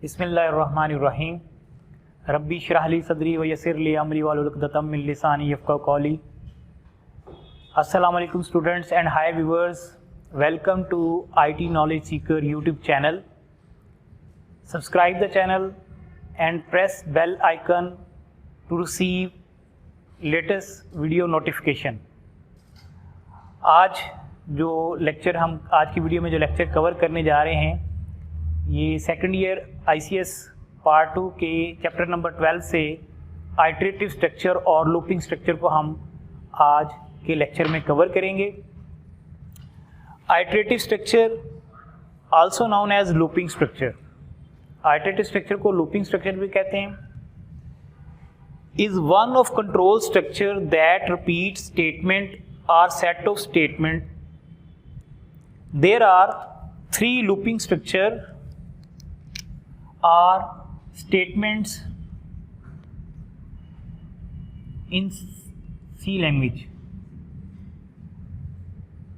बिस्मिल्लाहिर्रहमानिर्रहीम। रब्बी इश्रह ली सदरी व यस्सिर ली अमरी वाहलुल उक़दतम मिन लिसानी यफ़क़हू क़ौली। अस्सलामु अलैकुम students and hi viewers, welcome to IT knowledge seeker YouTube channel. Subscribe the channel and press bell icon to receive latest video notification. आज की वीडियो में जो लेक्चर कवर करने जा रहे हैं, ये सेकंड ईयर ICS पार्ट 2 के चैप्टर नंबर 12 से आइटरेटिव स्ट्रक्चर और लूपिंग स्ट्रक्चर को हम आज के लेक्चर में कवर करेंगे। Iterative structure also known as looping structure, iterative structure को लूपिंग स्ट्रक्चर भी कहते हैं, is one of control structure that repeat statement और set of statement. There are 3 looping structure are statements in C language।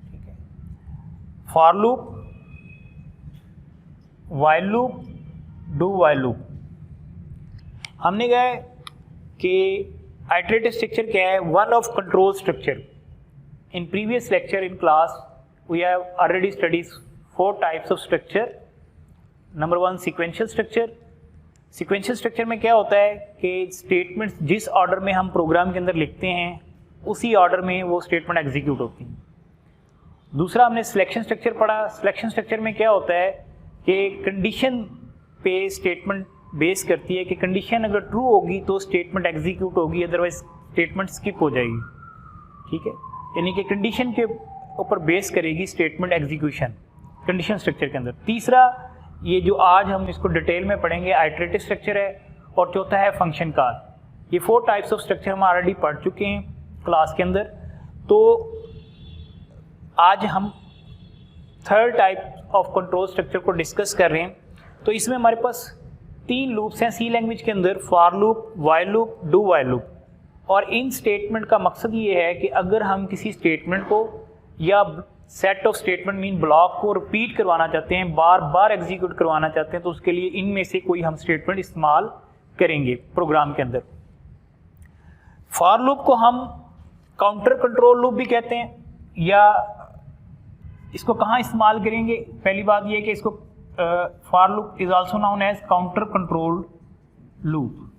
ठीक है, for loop, while loop, do while loop। हमने कहा कि आइटरेटिव स्ट्रक्चर क्या है? One of control structure. In previous lecture in class we have already studies 4 types of structure. Number 1 sequential structure. Sequential structure में क्या होता है कि स्टेटमेंट्स जिस ऑर्डर में हम प्रोग्राम के अंदर लिखते हैं उसी ऑर्डर में वो स्टेटमेंट एग्जीक्यूट होती हैं। दूसरा हमने सिलेक्शन स्ट्रक्चर पढ़ा। सिलेक्शन स्ट्रक्चर में क्या होता है कि कंडीशन पे स्टेटमेंट बेस करती है कि कंडीशन अगर ट्रू होगी तो स्टेटमेंट एग्जीक्यूट होगी, अदरवाइज स्टेटमेंट स्किप हो जाएगी। ठीक है, यानी कि कंडीशन के ऊपर बेस करेगी स्टेटमेंट एग्जीक्यूशन कंडीशन स्ट्रक्चर के अंदर। तीसरा, ये जो आज हम इसको डिटेल में पढ़ेंगे, आइटरेटिव स्ट्रक्चर है। और चौथा है फंक्शन कॉल। ये 4 टाइप्स ऑफ स्ट्रक्चर हम ऑलरेडी पढ़ चुके हैं क्लास के अंदर। तो आज हम third type of control structure को डिस्कस कर रहे हैं। तो इसमें हमारे पास 3 लूप्स हैं सी लैंग्वेज के अंदर, for loop, while loop, do while loop. और इन स्टेटमेंट का मकसद ये है कि अगर हम किसी स्टेटमेंट को या set of statement mean block को रिपीट करवाना चाहते हैं, बार बार एग्जीक्यूट करवाना चाहते हैं, तो उसके लिए इनमें से कोई हम स्टेटमेंट इस्तेमाल करेंगे प्रोग्राम के अंदर। फॉर लूप को हम काउंटर कंट्रोल लूप भी कहते हैं, या इसको कहाँ इस्तेमाल करेंगे? पहली बात यह कि इसको for loop is also known as counter control loop.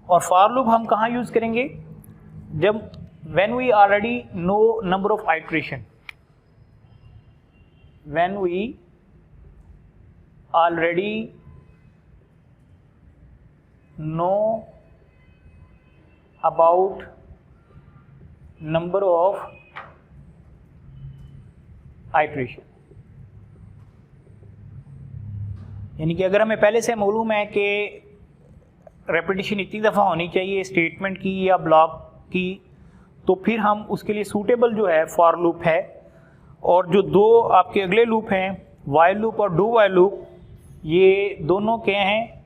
और फॉर लूप हम कहाँ यूज करेंगे? जब when we already know number of iteration, when we already know about number of iteration, यानी कि अगर हमें पहले से मालूम है कि रेपिटेशन इतनी दफ़ा होनी चाहिए स्टेटमेंट की या ब्लॉक की, तो फिर हम उसके लिए सूटेबल जो है फॉर लूप है। और जो 2 आपके अगले लूप हैं, व्हाइल लूप और डू व्हाइल लूप, ये दोनों क्या हैं?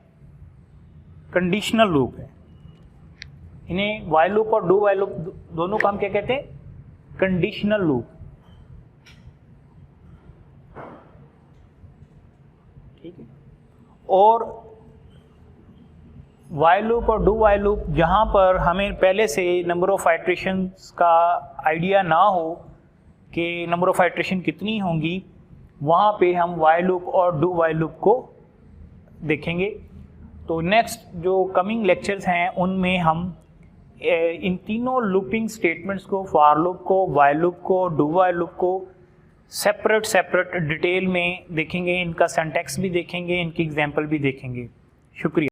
कंडीशनल लूप है। इन्हें व्हाइल लूप और डू व्हाइल लूप दोनों को हम क्या कहते हैं? Conditional loop. ठीक है। और व्हाइल लूप और डू व्हाइल लूप जहाँ पर हमें पहले से नंबर ऑफ आइटरेशंस का आइडिया ना हो कि नंबर ऑफ आइटरेशन कितनी होंगी, वहाँ पे हम व्हाइल लूप और डू व्हाइल लूप को देखेंगे। तो नेक्स्ट जो कमिंग लेक्चर्स हैं उनमें हम इन तीनों लूपिंग स्टेटमेंट्स को, फॉर लूप को, व्हाइल लूप को, डू व्हाइल लूप को सेपरेट डिटेल में देखेंगे। इनका सिंटैक्स भी देखेंगे, इनकी एग्जाम्पल भी देखेंगे। शुक्रिया।